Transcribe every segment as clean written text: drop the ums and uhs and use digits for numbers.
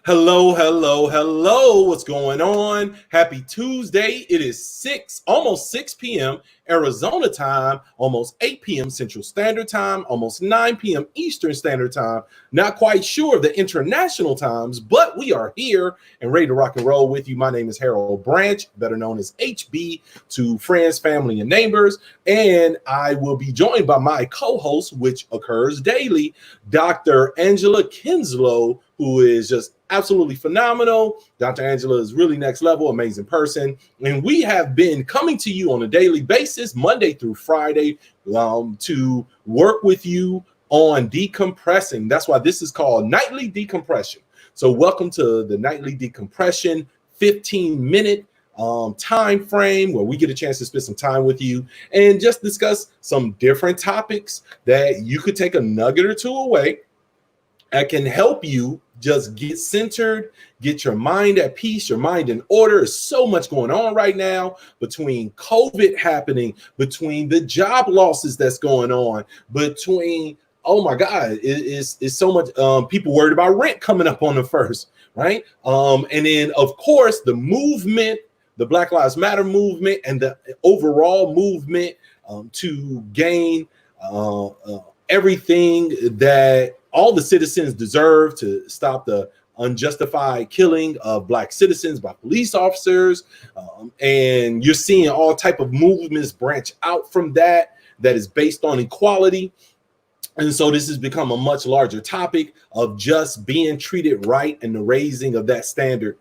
Hello, hello, hello. What's going on? Happy Tuesday. It is almost 6 p.m. Arizona time, almost 8 p.m. Central Standard Time, almost 9 p.m. Eastern Standard Time. Not quite sure of the international times, but we are here and ready to rock and roll with you. My name is Harold Branch, better known as HB to friends, family, and neighbors. And I will be joined by my co-host, which occurs daily, Dr. Angela Kenzslowe, who is just absolutely phenomenal. Dr. Angela is really next level, amazing person. And we have been coming to you on a daily basis, Monday through Friday, to work with you on decompressing. That's why this is called Nightly Decompression. So welcome to the Nightly Decompression 15-minute time frame where we get a chance to spend some time with you and just discuss some different topics that you could take a nugget or two away that can help you just get centered, get your mind at peace, your mind in order. There's so much going on right now between COVID happening, between the job losses that's going on, between, oh my God, it's so much people worried about rent coming up on the first, right? And then, of course, the movement, the Black Lives Matter movement and the overall movement to gain everything that all the citizens deserve to stop the unjustified killing of Black citizens by police officers. And you're seeing all type of movements branch out from that is based on equality. And so this has become a much larger topic of just being treated right and the raising of that standard.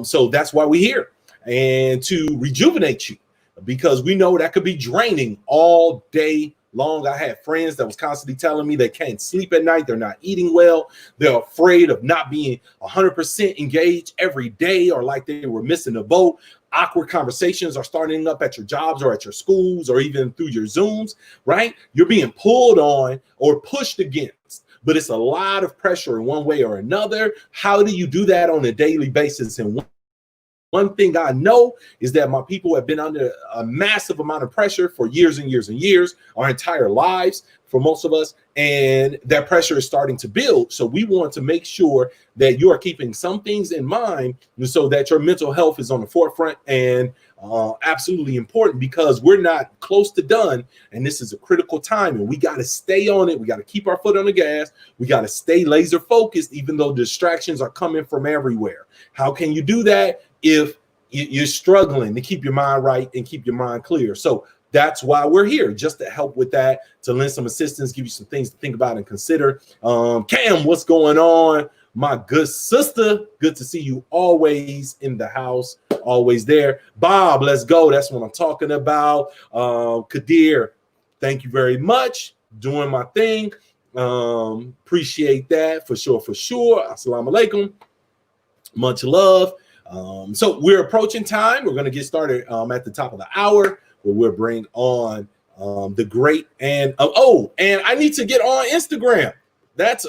So that's why we're here, and to rejuvenate you, because we know that could be draining all day long. I had friends that was constantly telling me they can't sleep at night. They're not eating well. They're afraid of not being 100% engaged every day, or like they were missing the boat. Awkward conversations are starting up at your jobs or at your schools or even through your Zooms, right? You're being pulled on or pushed against, but it's a lot of pressure in one way or another. How do you do that on a daily basis? And one thing I know is that my people have been under a massive amount of pressure for years and years and years, our entire lives for most of us, and that pressure is starting to build. So we want to make sure that you are keeping some things in mind so that your mental health is on the forefront, and absolutely important, because we're not close to done, and this is a critical time, and we got to stay on it. We got to keep our foot on the gas. We got to stay laser focused, even though distractions are coming from everywhere. How can you do that if you're struggling to keep your mind right and keep your mind clear? So that's why we're here, just to help with that, to lend some assistance, give you some things to think about and consider. Cam, what's going on? My good sister, good to see you always in the house, always there. Bob, let's go. That's what I'm talking about. Kadir, thank you very much. Doing my thing. Appreciate that for sure, for sure. Assalamu alaikum. Much love. So we're approaching time. We're going to get started at the top of the hour, where we'll bring on the great and and I need to get on Instagram. That's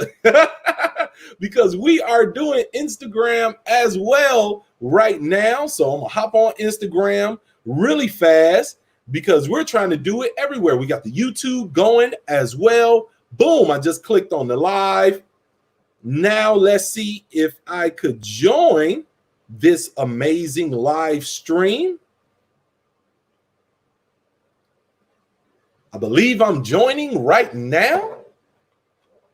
because we are doing Instagram as well right now. So I'm gonna hop on Instagram really fast, because we're trying to do it everywhere. We got the YouTube going as well. Boom, I just clicked on the live. Now let's see if I could join this amazing live stream. I believe I'm joining right now.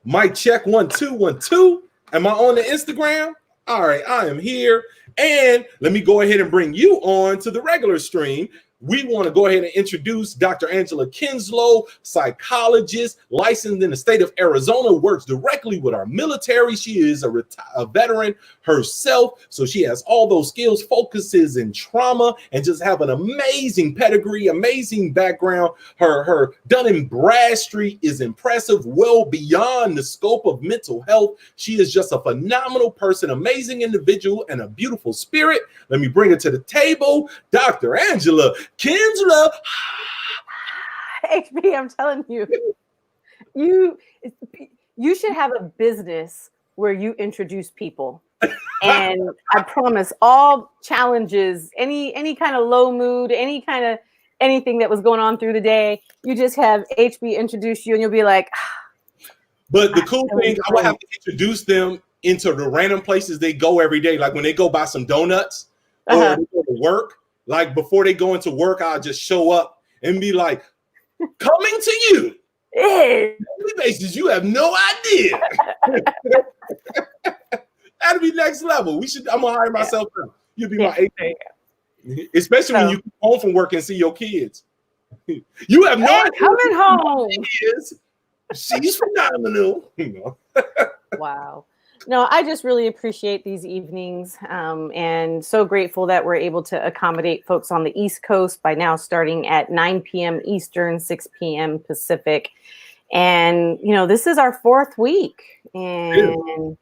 Mic check 1 2 1 2. Am I on the Instagram? All right, I am here. And let me go ahead and bring you on to the regular stream. We want to go ahead and introduce Dr. Angela Kenzslowe, psychologist, licensed in the state of Arizona, works directly with our military. She is a veteran herself, so she has all those skills, focuses in trauma, and just have an amazing pedigree, amazing background. Her Dun & Bradstreet is impressive, well beyond the scope of mental health. She is just a phenomenal person, amazing individual, and a beautiful spirit. Let me bring her to the table, Dr. Angela Kenzslowe. HB, I'm telling you, you should have a business where you introduce people. And I promise all challenges, any kind of low mood, anything that was going on through the day, you just have HB introduce you and you'll be like, but the cool thing, I will have to introduce them into the random places they go every day. Like when they go buy some donuts or they go to work, like before they go into work, I'll just show up and be like, coming to you. Daily basis, you have no idea. That'd be next level. I'm gonna hire myself now. You'll be my agent. Especially when you come home from work and see your kids. You have no idea. Coming home. She's phenomenal. Wow. No, I just really appreciate these evenings, and so grateful that we're able to accommodate folks on the East Coast by now starting at 9 p.m. Eastern, 6 p.m. Pacific. And, this is our 4th week, and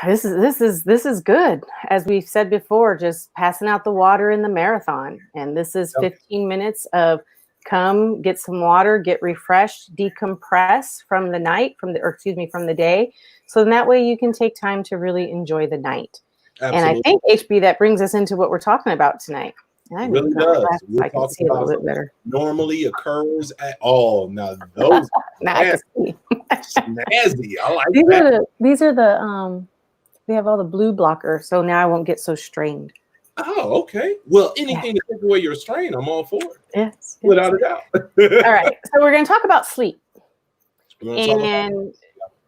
this is good. As we've said before, just passing out the water in the marathon. And this is 15 minutes of come get some water, get refreshed, decompress from the night, from the day. So then that way you can take time to really enjoy the night. Absolutely. And I think, HB, that brings us into what we're talking about tonight. It really does. I can see a little bit better. Normally occurs at all. Now those snazzy. I like that. These are the they have all the blue blocker, so now I won't get so strained. Oh, okay. Well, anything to take away your strain, I'm all for it. Yes. Without a doubt. All right. So we're going to talk about sleep.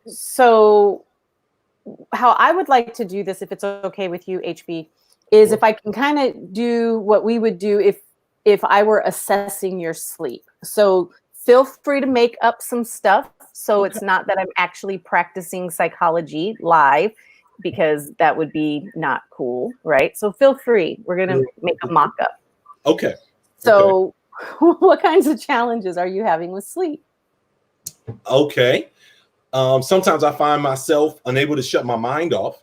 So how I would like to do this, if it's okay with you, HB, is if I can kind of do what we would do if I were assessing your sleep. So feel free to make up some stuff. So it's not that I'm actually practicing psychology live, because that would be not cool, right? So feel free. We're going to make a mock-up. Okay. So what kinds of challenges are you having with sleep? Okay. Sometimes I find myself unable to shut my mind off.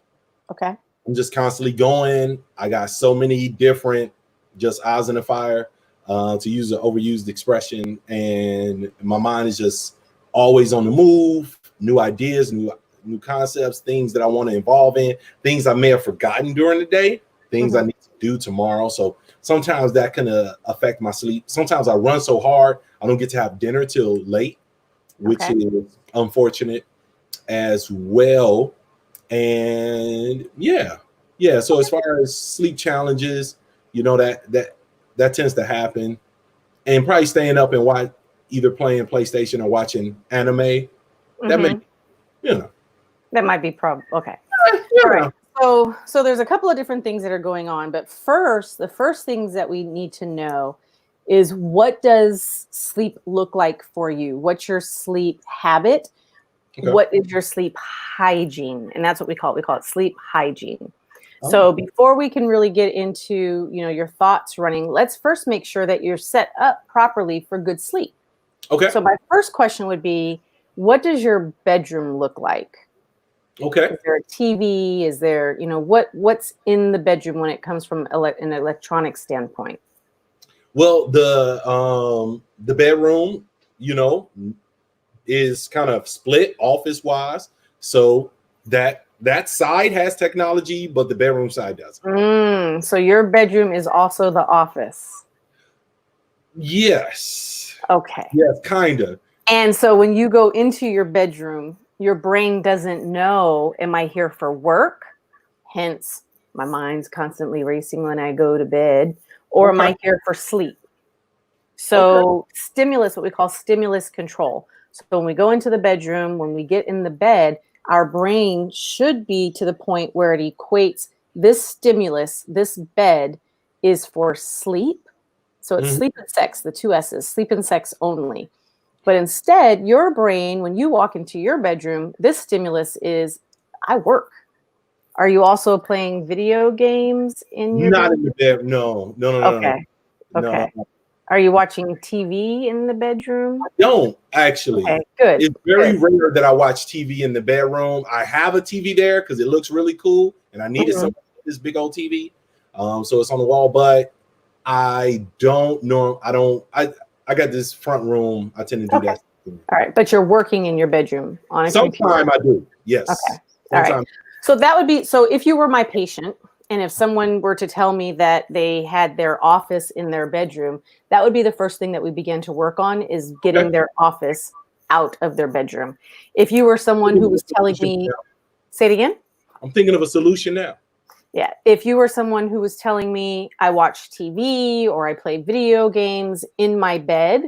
Okay. I'm just constantly going. I got so many different just eyes in the fire, to use an overused expression. And my mind is just always on the move, new ideas, new concepts, things that I want to involve in, things I may have forgotten during the day, things I need to do tomorrow. So sometimes that can affect my sleep. Sometimes I run so hard, I don't get to have dinner till late, which is unfortunate as well. And so as far as sleep challenges, that tends to happen. And probably staying up and either playing PlayStation or watching anime. That may, that might be okay. All right. So there's a couple of different things that are going on, but the first things that we need to know is, what does sleep look like for you? What's your sleep habit? Okay. What is your sleep hygiene? And that's what we call it. We call it sleep hygiene. Oh. So before we can really get into, your thoughts running, let's first make sure that you're set up properly for good sleep. Okay. So my first question would be, what does your bedroom look like? Okay. Is there a TV? Is there, what's in the bedroom when it comes from an electronic standpoint? Well, the bedroom, is kind of split office wise. So that side has technology, but the bedroom side doesn't. So your bedroom is also the office. Yes. Okay. Yes, kind of. And so when you go into your bedroom, your brain doesn't know, am I here for work? Hence, my mind's constantly racing when I go to bed. Or am I here for sleep? So stimulus, what we call stimulus control. So when we go into the bedroom, when we get in the bed, our brain should be to the point where it equates this stimulus, this bed is for sleep. So it's sleep and sex, the 2 S's, sleep and sex only. But instead, your brain, when you walk into your bedroom, this stimulus is, I work. Are you also playing video games in your bedroom? Not in the bed. No. Okay. No. Are you watching TV in the bedroom? I don't, actually. Okay, good. It's very rare that I watch TV in the bedroom. I have a TV there because it looks really cool, and I needed this big old TV. So it's on the wall, but I don't know. I got this front room. I tend to do that. All right, but you're working in your bedroom on a computer. Sometime I do. Yes. Okay. All right. So that would be, so if you were my patient, and if someone were to tell me that they had their office in their bedroom, that would be the first thing that we begin to work on, is getting their office out of their bedroom. If you were someone who was telling me, Say it again. I'm thinking of a solution now. Yeah. If you were someone who was telling me I watch TV or I play video games in my bed,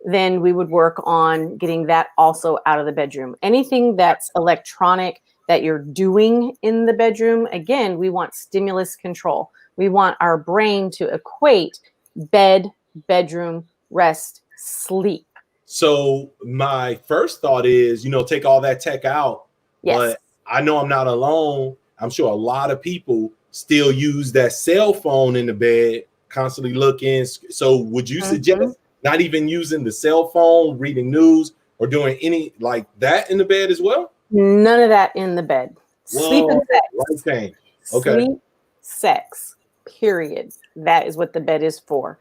then we would work on getting that also out of the bedroom. Anything that's electronic that you're doing in the bedroom, again, we want stimulus control. We want our brain to equate bed, bedroom, rest, sleep. So my first thought is, take all that tech out. Yes. But I know I'm not alone. I'm sure a lot of people still use that cell phone in the bed, constantly looking. So would you suggest not even using the cell phone, reading news, or doing any like that in the bed as well? None of that in the bed. Whoa, Sleep and sex. right thing. Okay. Sleep, sex, period. That is what the bed is for.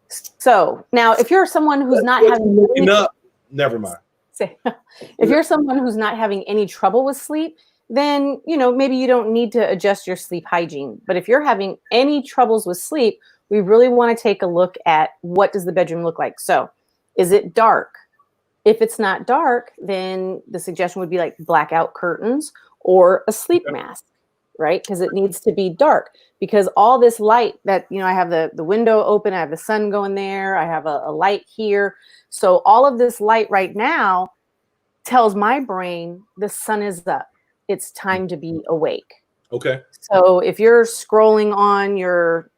So now if you're someone who's not having never mind. If you're someone who's not having any trouble with sleep, then maybe you don't need to adjust your sleep hygiene. But if you're having any troubles with sleep, we really want to take a look at what does the bedroom look like. So is it dark? If it's not dark, then the suggestion would be like blackout curtains or a sleep mask, right? Because it needs to be dark, because all this light that, I have the window open, I have the sun going there, I have a light here. So all of this light right now tells my brain the sun is up. It's time to be awake. Okay. So if you're scrolling on your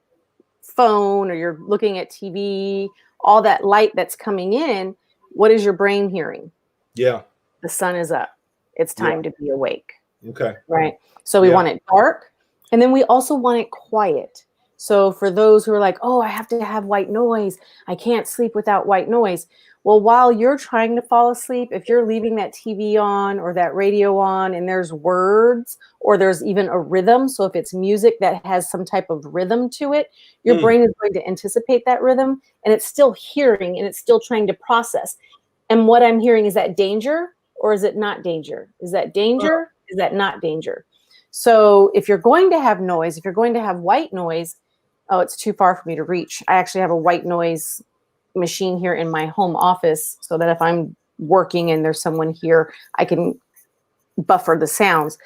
phone or you're looking at TV, all that light that's coming in, what is your brain hearing? Yeah. The sun is up. It's time to be awake. Okay. Right. So we want it dark, and then we also want it quiet. So for those who are like, oh, I have to have white noise, I can't sleep without white noise. Well, while you're trying to fall asleep, if you're leaving that TV on or that radio on and there's words or there's even a rhythm, so if it's music that has some type of rhythm to it, your brain is going to anticipate that rhythm, and it's still hearing and it's still trying to process. And what I'm hearing, is that danger or is it not danger? Is that danger? Is that not danger? So if you're going to have noise, if you're going to have white noise, oh, it's too far for me to reach. I actually have a white noise machine here in my home office so that if I'm working and there's someone here, I can buffer the sounds.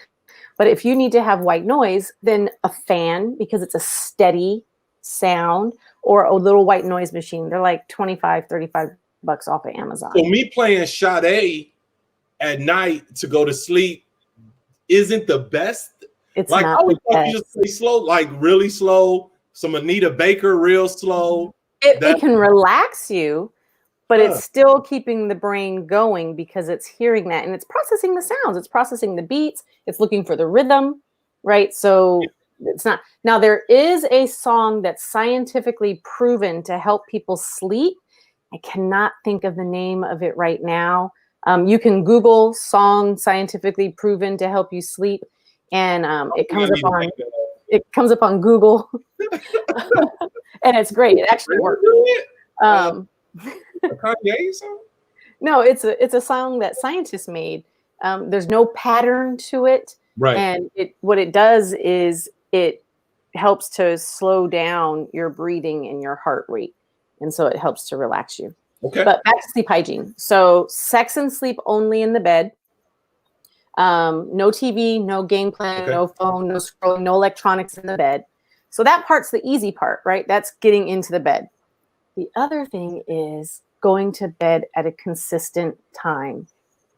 But if you need to have white noise, then a fan, because it's a steady sound, or a little white noise machine. They're like $25, $35 off of Amazon. So me playing Sade at night to go to sleep isn't the best. It's like not I always the thought you just play slow, like really slow. Some Anita Baker, real slow. It can relax you, but it's still keeping the brain going because it's hearing that and it's processing the sounds. It's processing the beats. It's looking for the rhythm, right? So it's not. Now, there is a song that's scientifically proven to help people sleep. I cannot think of the name of it right now. You can Google song scientifically proven to help you sleep, and it comes up on Google. And it's great. It actually works. A Kanye song? No, it's a song that scientists made. There's no pattern to it. Right. And what it does is it helps to slow down your breathing and your heart rate. And so it helps to relax you. Okay. But back to sleep hygiene. So sex and sleep only in the bed. No TV, no game playing, no phone, no scrolling, no electronics in the bed. So that part's the easy part, right? That's getting into the bed. The other thing is going to bed at a consistent time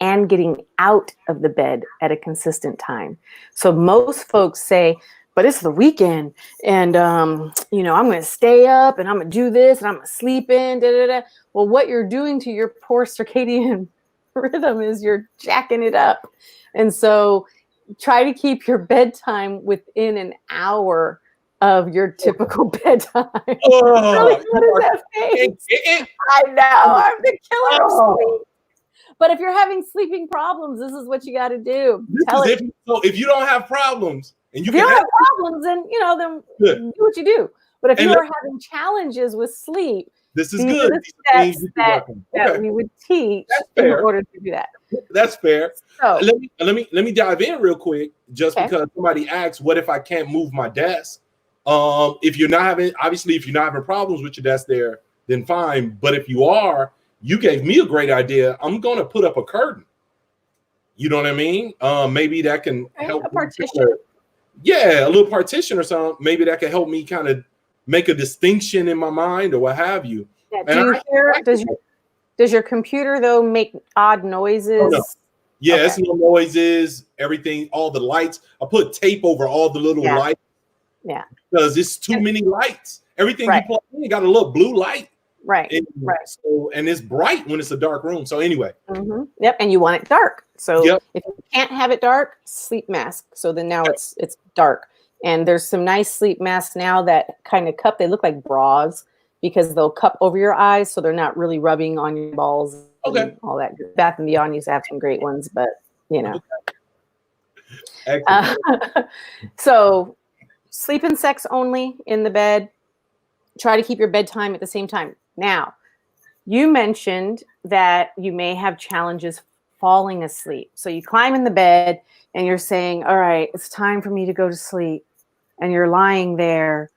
and getting out of the bed at a consistent time. So most folks say, but it's the weekend and, I'm going to stay up and I'm going to do this and I'm going to sleep in, da, da, da. Well, what you're doing to your poor circadian rhythm is you're jacking it up. And so try to keep your bedtime within an hour of your typical bedtime. Really, what is that face? I know, I'm the killer of sleep. But if you're having sleeping problems, this is what you got to do. So if you don't have problems, and if you don't have problems, then then do what you do. But if you are having challenges with sleep, this is good. The steps that we would teach in order to do that. That's fair. So let me dive in real quick, just because somebody asked, what if I can't move my desk? If you're not having problems with your desk there, then fine. But if you are, you gave me a great idea. I'm going to put up a curtain. You know what I mean? Maybe that can help. A partition. Yeah, a little partition or something. Maybe that can help me kind of make a distinction in my mind or what have you. Yeah. Do you hear? Does your computer though make odd noises? Oh, no. Yeah, okay. It's no noises. Everything, all the lights. I put tape over all the little lights. Yeah. Because it's too many lights. Everything you plug in got a little blue light. Right. So, and it's bright when it's a dark room. So anyway. Yep. And you want it dark. So if you can't have it dark, sleep mask. So then now it's dark. And there's some nice sleep masks now that kind of cup. They look like bras because they'll cup over your eyes, so they're not really rubbing on your balls. And all that. Bath and Beyond used to have some great ones, but you know. So sleep and sex only in the bed. Try to keep your bedtime at the same time. Now, you mentioned that you may have challenges falling asleep. So you climb in the bed and you're saying, all right, it's time for me to go to sleep. And you're lying there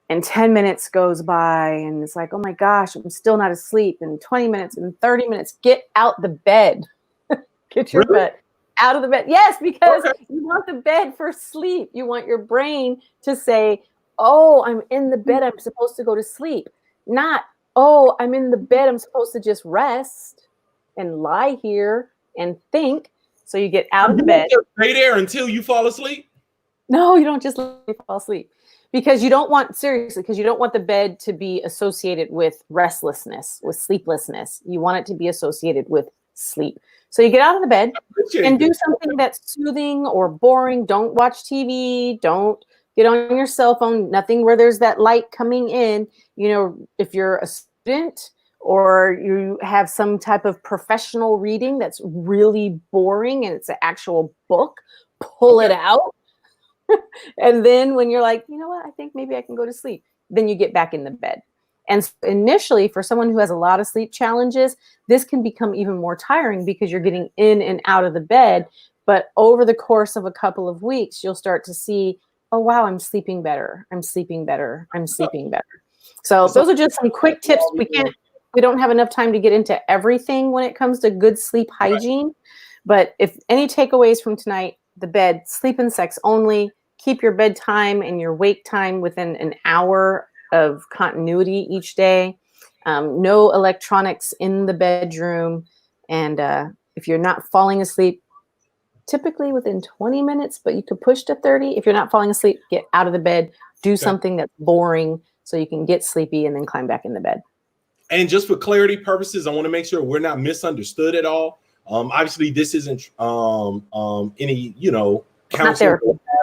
and 10 minutes goes by and it's like, oh my gosh, I'm still not asleep. And 20 minutes and 30 minutes, get out the bed. Get your butt out of the bed. Yes, because you want the bed for sleep. You want your brain to say, oh, I'm in the bed. I'm supposed to go to sleep. Not, oh, I'm in the bed. I'm supposed to just rest and lie here and think. So you get out of the bed. Stay there until you fall asleep? No, you don't just let me fall asleep. Because you don't want the bed to be associated with restlessness, with sleeplessness. You want it to be associated with sleep. So you get out of the bed and do something that's soothing or boring. Don't watch TV. Don't get on your cell phone. Nothing where there's that light coming in. You know, if you're a student or you have some type of professional reading that's really boring and it's an actual book, pull it out. And then when you're like, you know what, I think maybe I can go to sleep, then you get back in the bed. And so initially, for someone who has a lot of sleep challenges, this can become even more tiring because you're getting in and out of the bed. But over the course of a couple of weeks, you'll start to see, oh, wow, I'm sleeping better. I'm sleeping better. I'm sleeping better. So those are just some quick tips. We don't have enough time to get into everything when it comes to good sleep hygiene. But if any takeaways from tonight, the bed, sleep and sex only, keep your bedtime and your wake time within an hour of continuity each day. No electronics in the bedroom. And if you're not falling asleep, typically within 20 minutes, but you could push to 30. If you're not falling asleep, get out of the bed, do something that's boring so you can get sleepy and then climb back in the bed. And just for clarity purposes, I want to make sure we're not misunderstood at all. Obviously, this isn't any, counseling.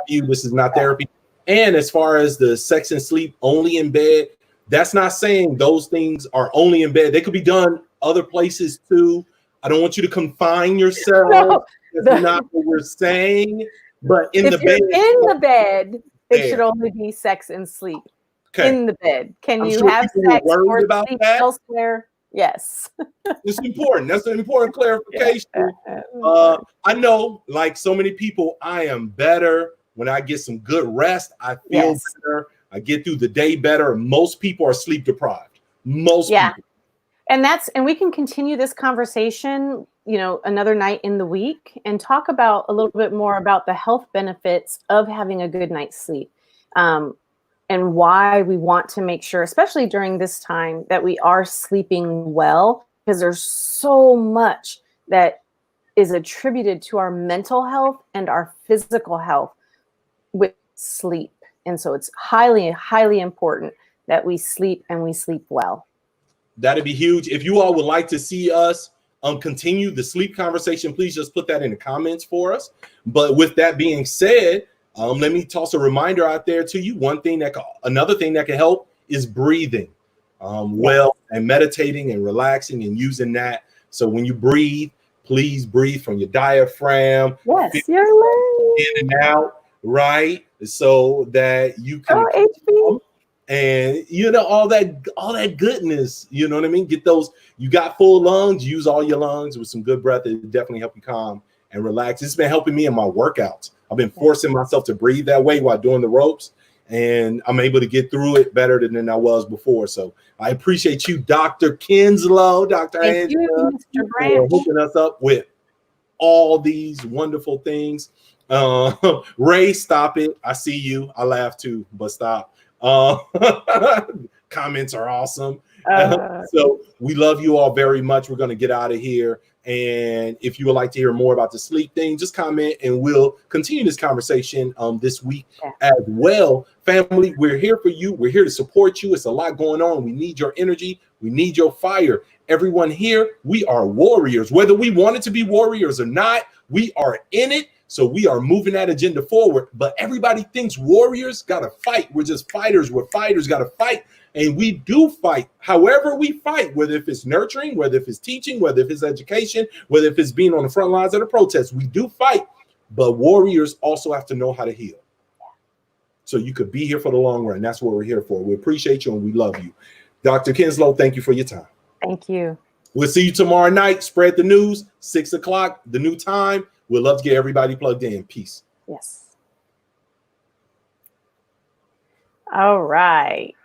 This is not therapy. And as far as the sex and sleep only in bed, that's not saying those things are only in bed. They could be done other places too. I don't want you to confine yourself. No, that's not what we're saying. But in the bed, it should only be sex and sleep. In the bed. Can you have sex or sleep elsewhere? Yes. It's important. That's an important clarification. I know, like so many people, I am better when I get some good rest. I feel better. I get through the day better. Most people are sleep deprived. Most people. And we can continue this conversation, another night in the week and talk about a little bit more about the health benefits of having a good night's sleep. And why we want to make sure, especially during this time, that we are sleeping well, because there's so much that is attributed to our mental health and our physical health with sleep. And so it's highly, highly important that we sleep and we sleep well. That'd be huge. If you all would like to see us continue the sleep conversation, please just put that in the comments for us. But with that being said, let me toss a reminder out there to you. Another thing that can help is breathing well and meditating and relaxing and using that. So when you breathe, please breathe from your diaphragm. Yes, you're in and out, right? So that you can and all that goodness. You know what I mean? Get those. You got full lungs. Use all your lungs with some good breath. It definitely help you calm and relax. It's been helping me in my workouts. I've been forcing myself to breathe that way while doing the ropes, and I'm able to get through it better than I was before. So I appreciate you, Dr. Kenzslowe, Dr. Angela, for hooking us up with all these wonderful things. Ray, stop it. I see you. I laugh too, but stop. Comments are awesome. So we love you all very much. We're going to get out of here. And if you would like to hear more about the sleep thing, just comment and we'll continue this conversation this week as well. Family, we're here for you. We're here to support you. It's a lot going on. We need your energy. We need your fire. Everyone here, we are warriors. Whether we wanted to be warriors or not, we are in it. So we are moving that agenda forward. But everybody thinks warriors got to fight. We're just fighters. We're fighters, got to fight. And we do fight. However we fight, whether if it's nurturing, whether if it's teaching, whether if it's education, whether if it's being on the front lines of the protests, we do fight. But warriors also have to know how to heal. So you could be here for the long run. That's what we're here for. We appreciate you and we love you. Dr. Kenzslowe, thank you for your time. Thank you. We'll see you tomorrow night. Spread the news, 6 o'clock, the new time. We'd love to get everybody plugged in. Peace. Yes. All right.